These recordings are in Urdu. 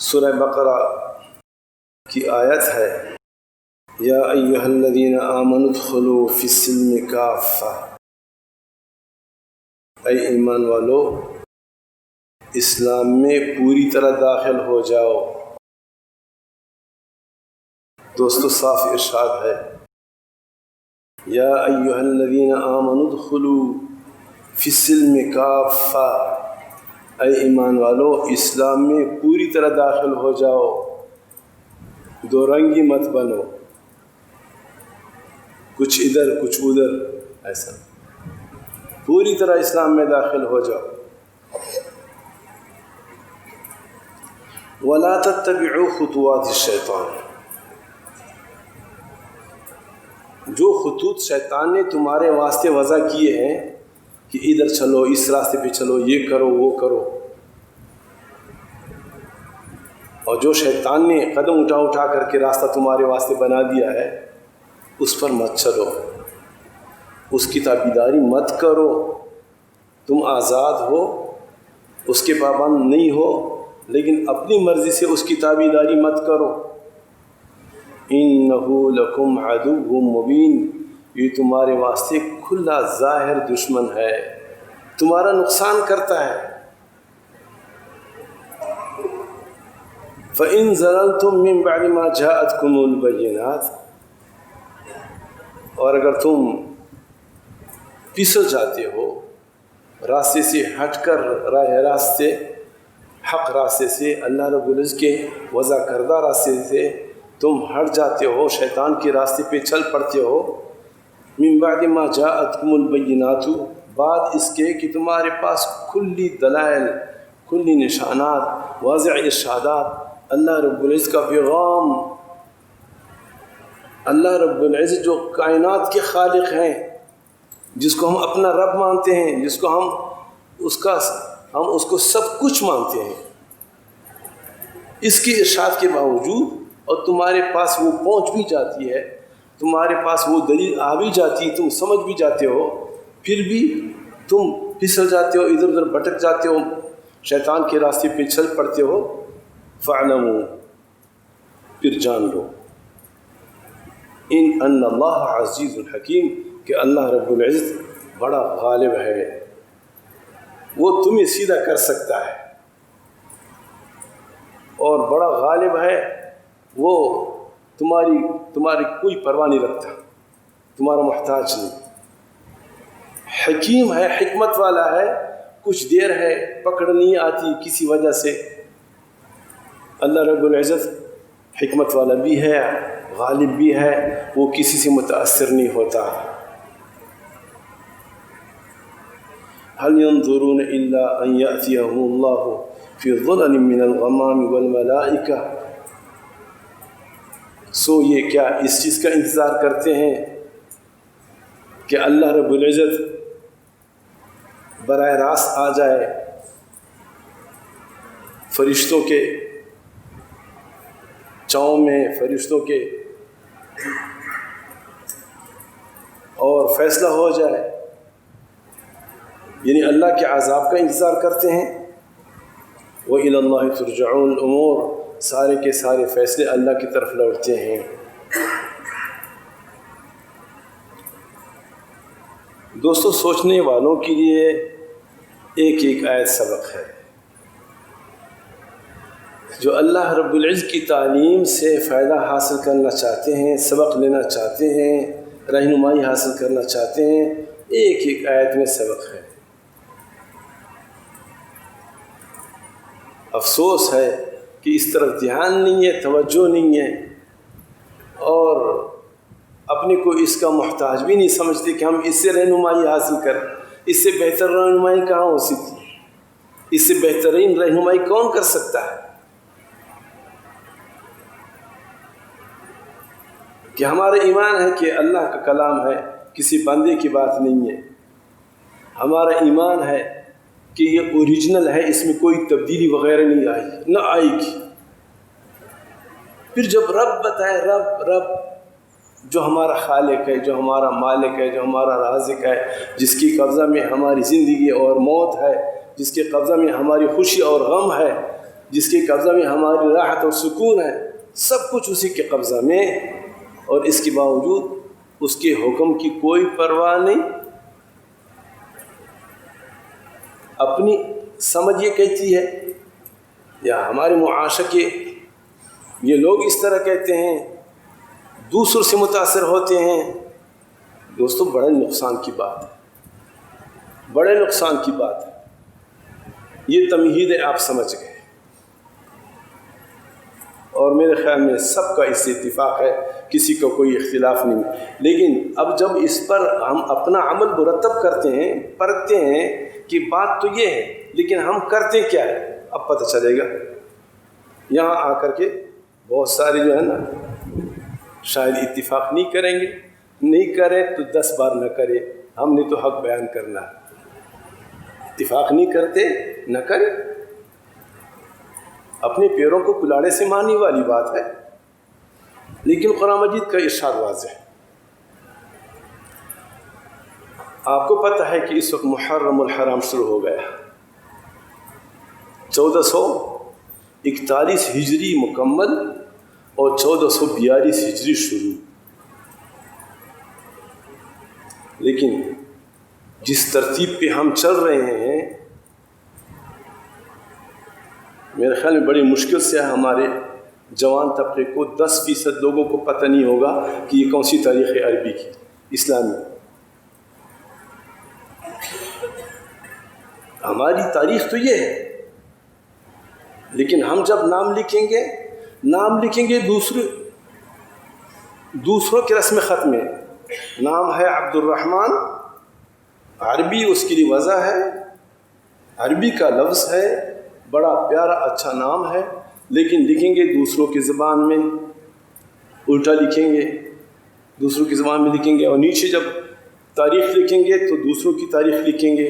سورہ بقرہ کی آیت ہے یا ایھا الذین آمنوا ادخلوا فی السلم کافہ، اے ایمان والو اسلام میں پوری طرح داخل ہو جاؤ۔ دوستو صاف ارشاد ہے یا ایھا الذین آمنوا ادخلوا فی السلم کافہ، اے ایمان والو اسلام میں پوری طرح داخل ہو جاؤ، دو رنگی مت بنو، کچھ ادھر کچھ ادھر، ایسا پوری طرح اسلام میں داخل ہو جاؤ۔ وَلَا تَتَّبِعُوا خُطُوَاتِ الشَّيْطَانِ، جو خطوط شیطان نے تمہارے واسطے وضع کیے ہیں کہ ادھر چلو، اس راستے پہ چلو، یہ کرو وہ کرو، اور جو شیطان نے قدم اٹھا اٹھا کر کے راستہ تمہارے واسطے بنا دیا ہے اس پر مت چلو، اس کی تابعداری مت کرو۔ تم آزاد ہو، اس کے پابند نہیں ہو، لیکن اپنی مرضی سے اس کی تابعداری مت کرو۔ إِنَّهُ لَكُمْ عَدُوٌّ مُّبِينٌ، یہ تمہارے واسطے کھلا ظاہر دشمن ہے، تمہارا نقصان کرتا ہے۔ فَإِن زَلَلْتُم مِّن بَعْدِ مَا جَاءَتْكُمُ الْبَيِّنَاتُ، اور اگر تم پھسل جاتے ہو راستے سے ہٹ کر، راہ راستے حق راستے سے، اللہ رب العزت کے وضع کردہ راستے سے تم ہٹ جاتے ہو، شیطان کے راستے پہ چل پڑتے ہو، من بعد ما جاءتکم البینات، بعد اس کے کہ تمہارے پاس کھلی دلائل، کھلی نشانات، واضح ارشادات، اللہ رب العزت کا پیغام، اللہ رب العزت جو کائنات کے خالق ہیں، جس کو ہم اپنا رب مانتے ہیں، جس کو ہم اس کو سب کچھ مانتے ہیں، اس کی ارشاد کے باوجود، اور تمہارے پاس وہ پہنچ بھی جاتی ہے، تمہارے پاس وہ دلیل آ بھی جاتی ہے، تم سمجھ بھی جاتے ہو، پھر بھی تم پھسل جاتے ہو، ادھر ادھر بھٹک جاتے ہو، شیطان کے راستے پہ چل پڑتے ہو۔ فَاعْلَمُوا، پھر جان لو، ان اللہ عزیز الحکیم، کہ اللہ رب العزت بڑا غالب ہے، وہ تمہیں سیدھا کر سکتا ہے، اور بڑا غالب ہے، وہ تمہاری کوئی پرواہ نہیں رکھتا، تمہارا محتاج نہیں، حکیم ہے، حکمت والا ہے، کچھ دیر ہے، پکڑ نہیں آتی کسی وجہ سے، اللہ رب العزت حکمت والا بھی ہے، غالب بھی ہے، وہ کسی سے متاثر نہیں ہوتا۔ هل ينظرون إلا أن يأتيهم الله في ظلل من الغمام والملائكة، سو یہ کیا اس چیز کا انتظار کرتے ہیں کہ اللہ رب العزت براہ راست آ جائے، فرشتوں کے چاؤں میں، فرشتوں کے، اور فیصلہ ہو جائے، یعنی اللہ کے عذاب کا انتظار کرتے ہیں۔ وَإِلَى اللَّهِ تُرْجَعُ الْأُمُورُ، سارے کے سارے فیصلے اللہ کی طرف لوٹتے ہیں۔ دوستو سوچنے والوں کے لیے ایک ایک آیت سبق ہے، جو اللہ رب العزت کی تعلیم سے فائدہ حاصل کرنا چاہتے ہیں، سبق لینا چاہتے ہیں، رہنمائی حاصل کرنا چاہتے ہیں، ایک ایک آیت میں سبق ہے۔ افسوس ہے کہ اس طرف دھیان نہیں ہے، توجہ نہیں ہے، اور اپنے کو اس کا محتاج بھی نہیں سمجھتے کہ ہم اس سے رہنمائی حاصل کریں۔ اس سے بہتر رہنمائی کہاں ہو سکتی، اس سے بہترین رہنمائی کون کر سکتا ہے؟ کہ ہمارا ایمان ہے کہ اللہ کا کلام ہے، کسی بندے کی بات نہیں ہے، ہمارا ایمان ہے کہ یہ اوریجنل ہے، اس میں کوئی تبدیلی وغیرہ نہیں آئی، نہ آئے گی۔ پھر جب رب بتائے، رب جو ہمارا خالق ہے، جو ہمارا مالک ہے، جو ہمارا رازق ہے، جس کی قبضہ میں ہماری زندگی اور موت ہے، جس کے قبضہ میں ہماری خوشی اور غم ہے، جس کے قبضہ میں ہماری راحت اور سکون ہے، سب کچھ اسی کے قبضہ میں، اور اس کے باوجود اس کے حکم کی کوئی پرواہ نہیں۔ اپنی سمجھ یہ کہتی ہے، یا ہمارے معاشرے کے یہ لوگ اس طرح کہتے ہیں، دوسروں سے متاثر ہوتے ہیں۔ دوستو بڑے نقصان کی بات ہے، بڑے نقصان کی بات ہے۔ یہ تمہید ہے، آپ سمجھ گئے، اور میرے خیال میں سب کا اس سے اتفاق ہے، کسی کو کوئی اختلاف نہیں۔ لیکن اب جب اس پر ہم اپنا عمل مرتب کرتے ہیں، پرکھتے ہیں کہ بات تو یہ ہے، لیکن ہم کرتے کیا ہے، اب پتہ چلے گا۔ یہاں آ کر کے بہت سارے جو ہے نا شاید اتفاق نہیں کریں گے، نہیں کرے تو 10 بار نہ کرے، ہم نے تو حق بیان کرنا ہے۔ اتفاق نہیں کرتے نہ کرے، اپنے پیروں کو کلاڑے سے مارنے والی بات ہے، لیکن قرآن مجید کا ارشاد واضح ہے۔ آپ کو پتہ ہے کہ اس وقت محرم الحرام شروع ہو گیا، 1441 ہجری مکمل اور 1442 ہجری شروع۔ لیکن جس ترتیب پہ ہم چل رہے ہیں، میرے خیال میں بڑی مشکل سے ہمارے جوان طبقے کو 10% لوگوں کو پتہ نہیں ہوگا کہ یہ کون سی تاریخ ہے عربی کی، اسلامی۔ ہماری تاریخ تو یہ ہے، لیکن ہم جب نام لکھیں گے دوسروں کے رسم خط میں نام ہے عبد الرحمن، عربی اس کے لیے وضع ہے، عربی کا لفظ ہے، بڑا پیارا اچھا نام ہے، لیکن لکھیں گے دوسروں کی زبان میں، الٹا لکھیں گے، دوسروں کی زبان میں لکھیں گے، اور نیچے جب تاریخ لکھیں گے تو دوسروں کی تاریخ لکھیں گے۔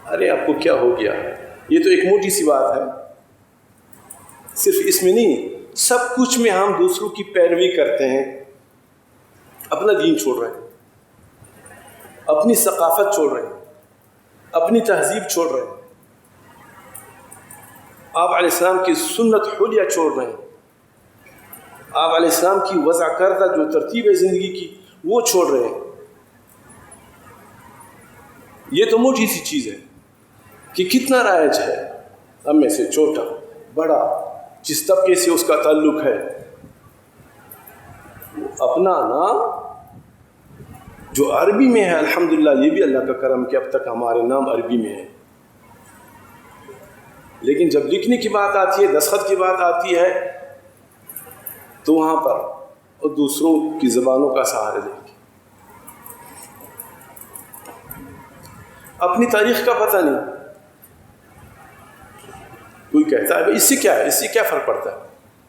ارے آپ کو کیا ہو گیا؟ یہ تو ایک موٹی سی بات ہے، صرف اس میں نہیں، سب کچھ میں ہم دوسروں کی پیروی کرتے ہیں، اپنا دین چھوڑ رہے ہیں، اپنی ثقافت چھوڑ رہے ہیں، اپنی تہذیب چھوڑ رہے ہیں، آپ علیہ السلام کی سنت حلیہ چھوڑ رہے ہیں، آپ علیہ السلام کی وضع کردہ جو ترتیب ہے زندگی کی وہ چھوڑ رہے ہیں۔ یہ تو موٹی سی چیز ہے کہ کتنا رائج ہے، ہم میں سے چھوٹا بڑا جس طبقے سے اس کا تعلق ہے، اپنا نام جو عربی میں ہے، الحمدللہ یہ بھی اللہ کا کرم کہ اب تک ہمارے نام عربی میں ہے، لیکن جب لکھنے کی بات آتی ہے، دستخط کی بات آتی ہے، تو وہاں پر اور دوسروں کی زبانوں کا سہارا لے کے اپنی تاریخ کا پتہ نہیں۔ کوئی کہتا ہے اس سے کیا ہے، اس سے کیا فرق پڑتا ہے،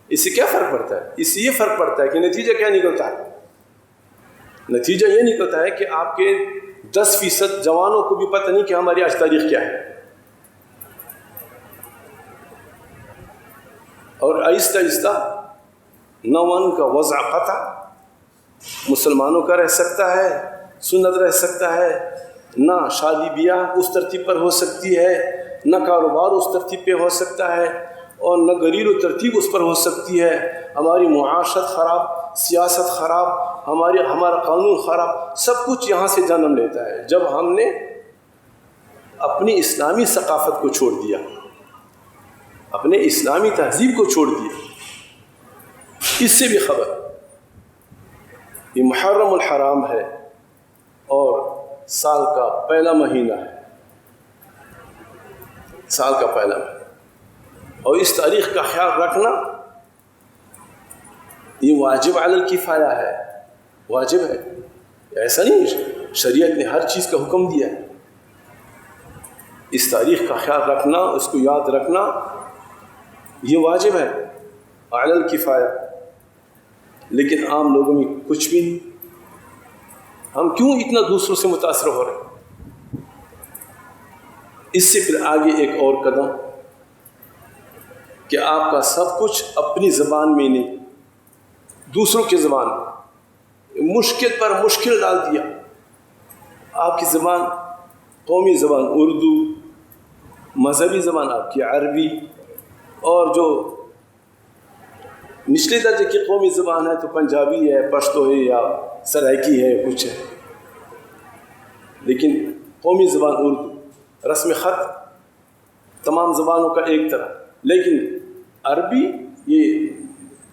اس سے کیا فرق پڑتا ہے، اس سے یہ فرق پڑتا ہے کہ نتیجہ کیا نکلتا ہے؟ نتیجہ یہ نکلتا ہے کہ آپ کے 10% جوانوں کو بھی پتہ نہیں کہ ہماری آج تاریخ کیا ہے، اور آہستہ آہستہ نہ ان کا وضع قطع مسلمانوں کا رہ سکتا ہے، سنت رہ سکتا ہے، نہ شادی بیاہ اس ترتیب پر ہو سکتی ہے، نہ کاروبار اس ترتیب پہ ہو سکتا ہے، اور نہ گریر و ترتیب اس پر ہو سکتی ہے۔ ہماری معاشرت خراب، سیاست خراب، ہمارا قانون خراب، سب کچھ یہاں سے جنم لیتا ہے جب ہم نے اپنی اسلامی ثقافت کو چھوڑ دیا، اپنے اسلامی تہذیب کو چھوڑ دیا۔ اس سے بھی خبر، یہ محرم الحرام ہے اور سال کا پہلا مہینہ ہے، سال کا پہلا مہینہ، اور اس تاریخ کا خیال رکھنا یہ واجب علی الکفایہ ہے، واجب ہے، ایسا نہیں شریعت نے ہر چیز کا حکم دیا ہے۔ اس تاریخ کا خیال رکھنا، اس کو یاد رکھنا یہ واجب ہے علی الکفایہ، لیکن عام لوگوں میں کچھ بھی نہیں۔ ہم کیوں اتنا دوسروں سے متاثر ہو رہے ہیں؟ اس سے پھر آگے ایک اور قدم کہ آپ کا سب کچھ اپنی زبان میں نہیں، دوسروں کی زبان میں، مشکل پر مشکل ڈال دیا۔ آپ کی زبان قومی زبان اردو، مذہبی زبان آپ کی عربی، اور جو نچلے درجے کی قومی زبان ہے تو پنجابی ہے، پشتو ہے یا سرائکی ہے، کچھ ہے، لیکن قومی زبان اردو، رسم خط تمام زبانوں کا ایک طرح. لیکن عربی یہ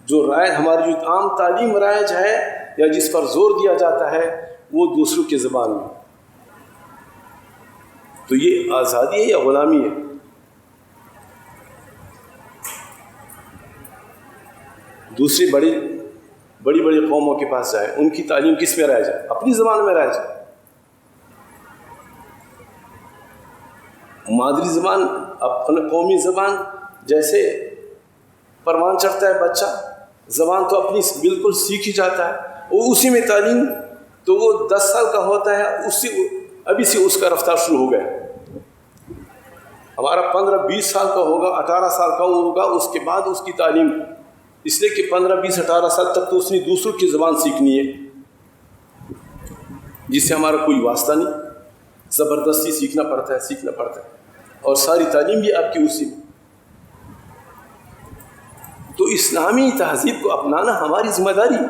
جو رائج ہماری جو عام تعلیم رائج ہے یا جس پر زور دیا جاتا ہے وہ دوسروں کی زبان میں. تو یہ آزادی ہے یا غلامی ہے؟ دوسری بڑی قوموں کے پاس جائے، ان کی تعلیم کس میں رائج ہے؟ اپنی زبان میں رائج ہے. مادری زبان، اپنے قومی زبان، جیسے پروان چڑھتا ہے بچہ، زبان تو اپنی بالکل سیکھ ہی جاتا ہے، وہ اسی میں تعلیم، تو وہ 10 سال کا ہوتا ہے، ابھی سے اس کا رفتار شروع ہو گیا. ہمارا 15-20 سال کا ہوگا، 18 سال کا ہوگا، اس کے بعد اس کی تعلیم، اس لیے کہ 15-20-18 سال تک تو اس نے دوسروں کی زبان سیکھنی ہے جس سے ہمارا کوئی واسطہ نہیں، زبردستی سیکھنا پڑتا ہے، اور ساری تعلیم بھی آپ کی اسی میں. تو اسلامی تہذیب کو اپنانا ہماری ذمہ داری ہے.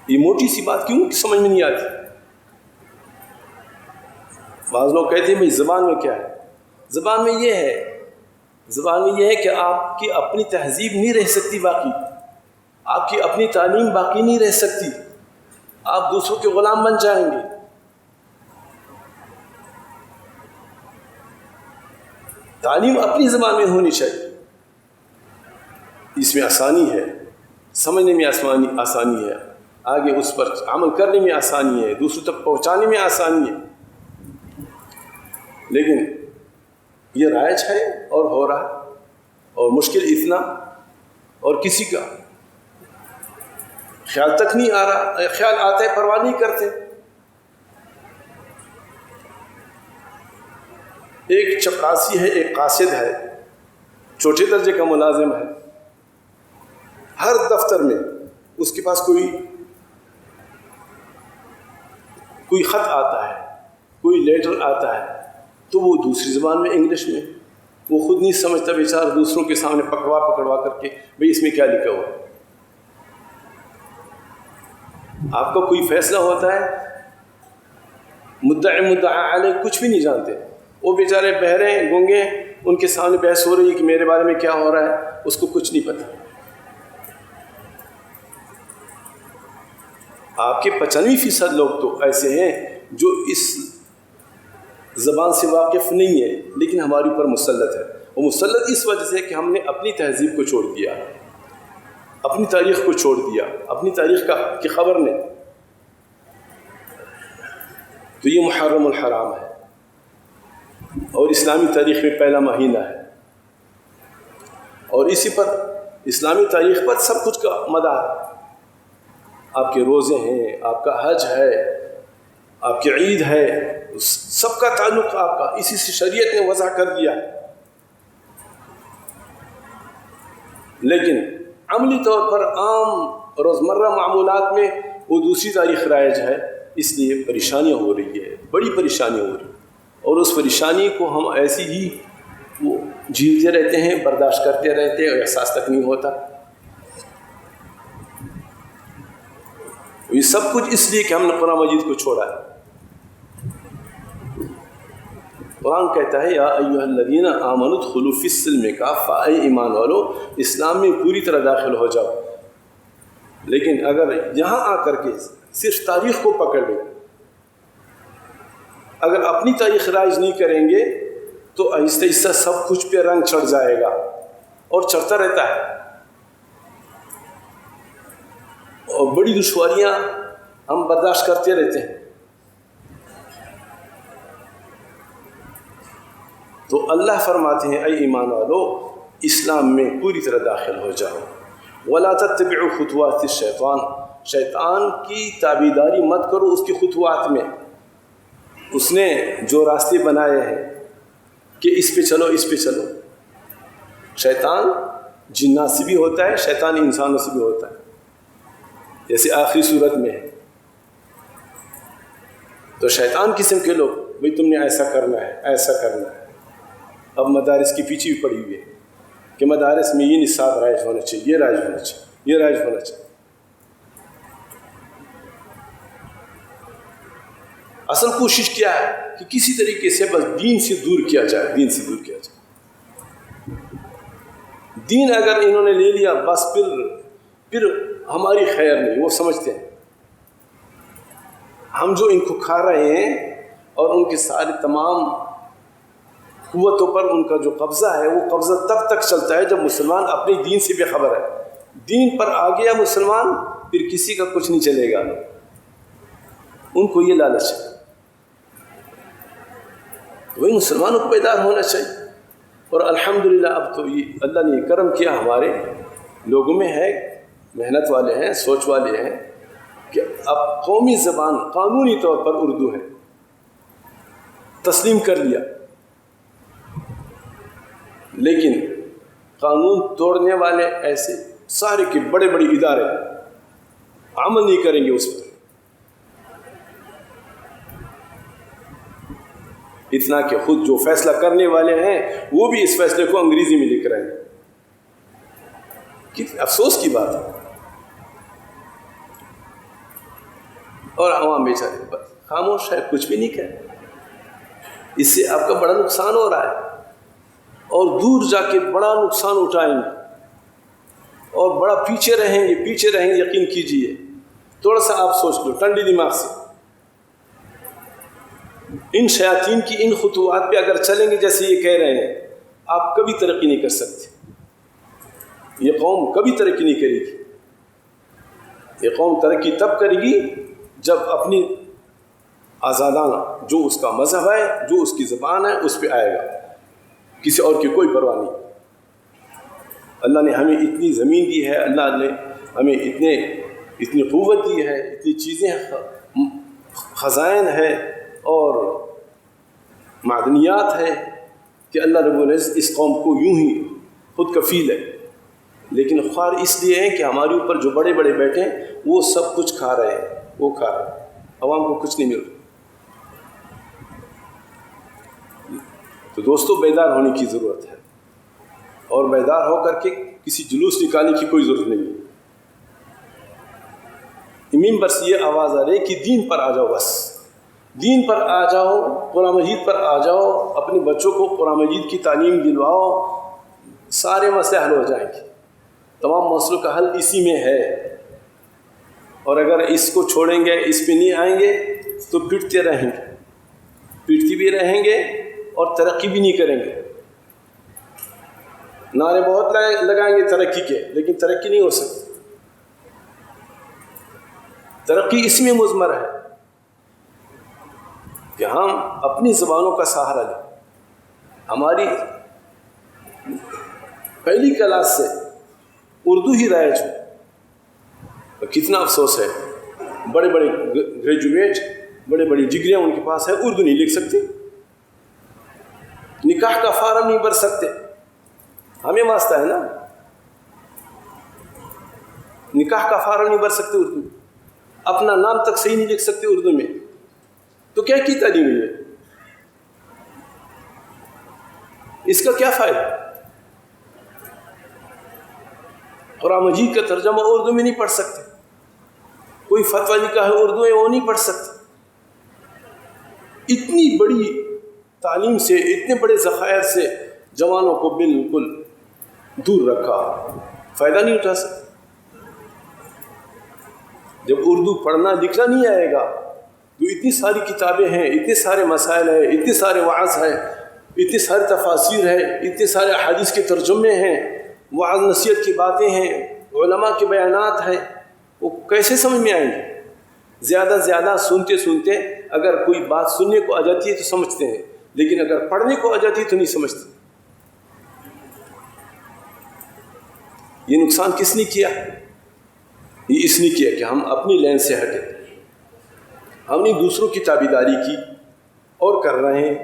یہ موٹی سی بات کیوں سمجھ میں نہیں آتی؟ بعض لوگ کہتے ہیں بھائی زبان میں کیا ہے؟ زبان میں یہ ہے کہ آپ کی اپنی تہذیب نہیں رہ سکتی باقی، آپ کی اپنی تعلیم باقی نہیں رہ سکتی، آپ دوسروں کے غلام بن جائیں گے. تعلیم اپنی زبان میں ہونی چاہیے، اس میں آسانی ہے، سمجھنے میں آسانی ہے، آگے اس پر عمل کرنے میں آسانی ہے، دوسروں تک پہنچانے میں آسانی ہے. لیکن یہ رائج ہے اور ہو رہا ہے، اور مشکل اتنا، اور کسی کا خیال تک نہیں آ رہا، خیال آتا ہے پرواہ نہیں کرتے. ایک چپراسی ہے، ایک قاصد ہے، چھوٹے درجے کا ملازم ہے، ہر دفتر میں اس کے پاس کوئی خط آتا ہے، کوئی لیٹر آتا ہے، تو وہ دوسری زبان میں، انگلش میں، وہ خود نہیں سمجھتا بیچارہ، دوسروں کے سامنے پکڑوا کر کے بھئی اس میں کیا لکھا ہوا. آپ کا کوئی فیصلہ ہوتا ہے، مدعا علیہ کچھ بھی نہیں جانتے، وہ بیچارے بہرے گونگے، ان کے سامنے بحث ہو رہی ہے کہ میرے بارے میں کیا ہو رہا ہے، اس کو کچھ نہیں پتہ. آپ کے 95% لوگ تو ایسے ہیں جو اس زبان سے واقف نہیں ہے، لیکن ہمارے اوپر مسلط ہے. وہ مسلط اس وجہ سے کہ ہم نے اپنی تہذیب کو چھوڑ دیا، اپنی تاریخ کو چھوڑ دیا، اپنی تاریخ کی خبر نہیں. تو یہ محرم الحرام ہے، اور اسلامی تاریخ میں پہلا مہینہ ہے، اور اسی پر اسلامی تاریخ پر سب کچھ کا مدار. آپ کے روزے ہیں، آپ کا حج ہے، آپ کی عید ہے، سب کا تعلق آپ کا اسی سے شریعت نے وضع کر دیا. لیکن عملی طور پر عام روزمرہ معمولات میں وہ دوسری تاریخ رائج ہے، اس لیے پریشانیاں ہو رہی ہے، بڑی پریشانی ہو رہی ہے. اور اس پریشانی کو ہم ایسی ہی وہ جھیلتے رہتے ہیں، برداشت کرتے رہتے ہیں، اور احساس تک نہیں ہوتا. یہ سب کچھ اس لیے کہ ہم نے قرآن مجید کو چھوڑا ہے. قرآن کہتا ہے یا ایھا الذین آمنوا ادخلوا فی السلم کافۃ، اے ایمان والو اسلام میں پوری طرح داخل ہو جاؤ. لیکن اگر یہاں آ کر کے صرف تاریخ کو پکڑ لیں، اگر اپنی تاریخ رائج نہیں کریں گے تو آہستہ آہستہ سب کچھ پہ رنگ چڑھ جائے گا، اور چڑھتا رہتا ہے، اور بڑی دشواریاں ہم برداشت کرتے رہتے ہیں. تو اللہ فرماتے ہیں اے ایمان والو اسلام میں پوری طرح داخل ہو جاؤ. وَلَا تَتَّبِعُوا خُطُوَاتِ الشَّيْطَانِ، شیطان کی تابعداری مت کرو اس کی خطوات میں. اس نے جو راستے بنائے ہیں کہ اس پہ چلو اس پہ چلو. شیطان جنات سے بھی ہوتا ہے، شیطان انسانوں سے بھی ہوتا ہے، جیسے آخری صورت میں ہے. تو شیطان قسم کے لوگ بھئی تم نے ایسا کرنا ہے، ایسا کرنا ہے. اب مدارس کے پیچھے بھی پڑی ہوئی ہے کہ مدارس میں یہ نصاب رائج ہونا چاہیے، یہ رائج ہونا چاہیے، یہ رائج ہونا چاہیے۔ اصل کوشش کیا ہے کہ کسی طریقے سے بس دین سے دور کیا جائے، دین سے دور کیا جائے۔ دین اگر انہوں نے لے لیا بس پھر ہماری خیر نہیں، وہ سمجھتے ہیں ہم جو ان کو کھا رہے ہیں اور ان کے سارے تمام قوتوں پر ان کا جو قبضہ ہے، وہ قبضہ تب تک چلتا ہے جب مسلمان اپنے دین سے بے خبر ہے۔ دین پر آ گیا مسلمان، پھر کسی کا کچھ نہیں چلے گا، ان کو یہ لالچ ہے۔ وہی مسلمانوں کو بیدار ہونا چاہیے، اور الحمدللہ اب تو یہ اللہ نے یہ کرم کیا ہمارے لوگوں میں ہے، محنت والے ہیں، سوچ والے ہیں، کہ اب قومی زبان قانونی طور پر اردو ہے، تسلیم کر لیا۔ لیکن قانون توڑنے والے ایسے سارے کے بڑے بڑے ادارے عمل نہیں کریں گے اس پر، اتنا کہ خود جو فیصلہ کرنے والے ہیں وہ بھی اس فیصلے کو انگریزی میں لکھ رہے ہیں۔ کتنے افسوس کی بات ہے۔ اور عوام بیچارے بس خاموش ہے، کچھ بھی نہیں کہہ۔ اس سے آپ کا بڑا نقصان ہو رہا ہے، اور دور جا کے بڑا نقصان اٹھائیں گے، اور بڑا پیچھے رہیں گے، یقین کیجئے۔ تھوڑا سا آپ سوچ لو ٹھنڈی دماغ سے، ان شیاطین کی ان خطوات پہ اگر چلیں گے جیسے یہ کہہ رہے ہیں، آپ کبھی ترقی نہیں کر سکتے۔ یہ قوم کبھی ترقی نہیں کرے گی۔ یہ قوم ترقی تب کرے گی جب اپنی آزادانہ جو اس کا مذہب ہے، جو اس کی زبان ہے، اس پہ آئے گا، کسی اور کی کوئی پرواہ نہیں۔ اللہ نے ہمیں اتنی زمین دی ہے، اللہ نے ہمیں اتنی قوت دی ہے، اتنی چیزیں خزائن ہے اور معدنیات ہے کہ اللہ رب العزت اس قوم کو یوں ہی خود کفیل ہے۔ لیکن خوار اس لیے ہیں کہ ہمارے اوپر جو بڑے بڑے بیٹھے ہیں وہ سب کچھ کھا رہے ہیں، وہ کھا رہے ہیں، عوام کو کچھ نہیں مل رہا۔ تو دوستو بیدار ہونے کی ضرورت ہے، اور بیدار ہو کر کے کسی جلوس نکالنے کی کوئی ضرورت نہیں ہے۔ ممبر سے یہ آواز آ رہی ہے کہ دین پر آ جاؤ، بس دین پر آ جاؤ، قرآن مجید پر آ جاؤ، اپنے بچوں کو قرآن مجید کی تعلیم دلواؤ، سارے مسئلے حل ہو جائیں گے۔ تمام مسئلوں کا حل اسی میں ہے، اور اگر اس کو چھوڑیں گے، اس پہ نہیں آئیں گے تو پٹتے رہیں گے، پٹتے بھی رہیں گے اور ترقی بھی نہیں کریں گے۔ نعرے بہت لگائیں گے ترقی کے، لیکن ترقی نہیں ہو سکتی۔ ترقی اس میں مضمر ہے کہ ہم اپنی زبانوں کا سہارا لیں۔ ہماری پہلی کلاس سے اردو ہی رائج ہو، کتنا افسوس ہے، بڑے بڑے گریجویٹ، بڑے بڑی ڈگریاں ان کے پاس ہے، اردو نہیں لکھ سکتے، نکاح کا فارم نہیں بھر سکتے۔ ہمیں واسطہ ہے نا، نکاح کا فارم نہیں بھر سکتے اردو، اپنا نام تک صحیح نہیں لکھ سکتے اردو میں، تو کیا کی تعلیم ہے؟ اس کا کیا فائدہ؟ قرآن مجید کا ترجمہ اردو میں نہیں پڑھ سکتے، کوئی فتویٰ لکھا ہے اردو میں وہ نہیں پڑھ سکتے۔ اتنی بڑی تعلیم سے، اتنے بڑے ذخائر سے جوانوں کو بالکل دور رکھا، فائدہ نہیں اٹھا سکتے۔ جب اردو پڑھنا لکھنا نہیں آئے گا تو اتنی ساری کتابیں ہیں، اتنے سارے مسائل ہیں، اتنے سارے وعظ ہیں، اتنی ساری تفاسیر ہیں، اتنے سارے احادیث کے ترجمے ہیں، وعظ نصیحت کی باتیں ہیں، علماء کے بیانات ہیں، وہ کیسے سمجھ میں آئیں گے؟ زیادہ زیادہ سنتے سنتے اگر کوئی بات سننے کو آ جاتی ہے تو سمجھتے ہیں، لیکن اگر پڑھنے کو آ جاتی ہے تو نہیں سمجھتے۔ یہ نقصان کس نے کیا؟ یہ اس نے کیا کہ ہم اپنی لین سے ہٹے، ہم نے دوسروں کی تابعداری کی اور کر رہے ہیں،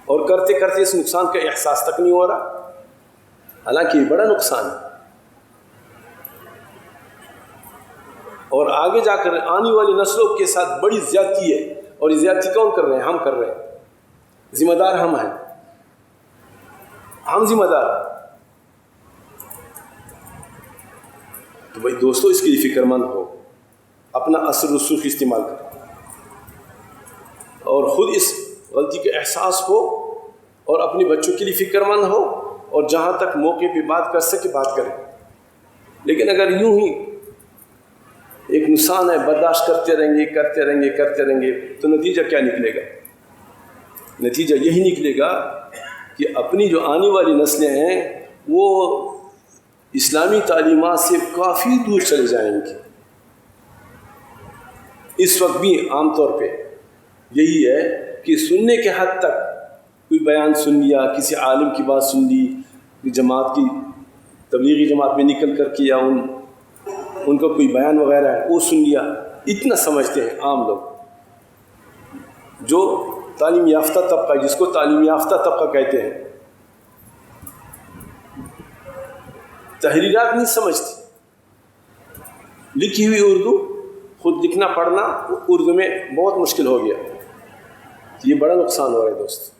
اور کرتے کرتے اس نقصان کا احساس تک نہیں ہو رہا، حالانکہ یہ بڑا نقصان ہے، اور آگے جا کر آنے والی نسلوں کے ساتھ بڑی زیادتی ہے، اور یہ زیادتی کون کر رہے ہیں؟ ہم کر رہے ہیں، ذمہ دار ہم ہیں۔ ہم ذمہ دار. تو بھائی دوستو اس کے لیے فکر مند ہو, اپنا اثر رسوخ استعمال کرو اور خود اس غلطی کا احساس ہو اور اپنے بچوں کے لیے فکر مند ہو, اور جہاں تک موقع پہ بات کر سکے بات کرے. لیکن اگر یوں ہی ایک نقصان ہے برداشت کرتے رہیں گے تو نتیجہ کیا نکلے گا؟ نتیجہ یہی نکلے گا کہ اپنی جو آنے والی نسلیں ہیں وہ اسلامی تعلیمات سے کافی دور چلے جائیں گی. اس وقت بھی عام طور پہ یہی ہے کہ سننے کے حد تک کوئی بیان سن لیا, کسی عالم کی بات سن لی, جماعت کی تبلیغی جماعت میں نکل کر کے یا ان کا کوئی بیان وغیرہ ہے وہ سن لیا, اتنا سمجھتے ہیں عام لوگ. جو تعلیم یافتہ طبقہ, جس کو تعلیم یافتہ طبقہ کہتے ہیں, تحریرات نہیں سمجھتے. لکھی ہوئی اردو, خود لکھنا پڑھنا اردو میں بہت مشکل ہو گیا. یہ بڑا نقصان ہو رہا ہے دوست.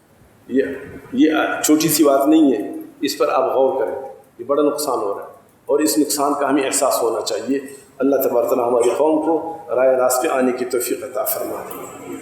یہ چھوٹی سی بات نہیں ہے, اس پر آپ غور کریں. یہ بڑا نقصان ہو رہا ہے اور اس نقصان کا ہمیں احساس ہونا چاہیے. اللہ تبارک و تعالی ہماری قوم کو راہ راست پہ آنے کی توفیق عطا فرمائے.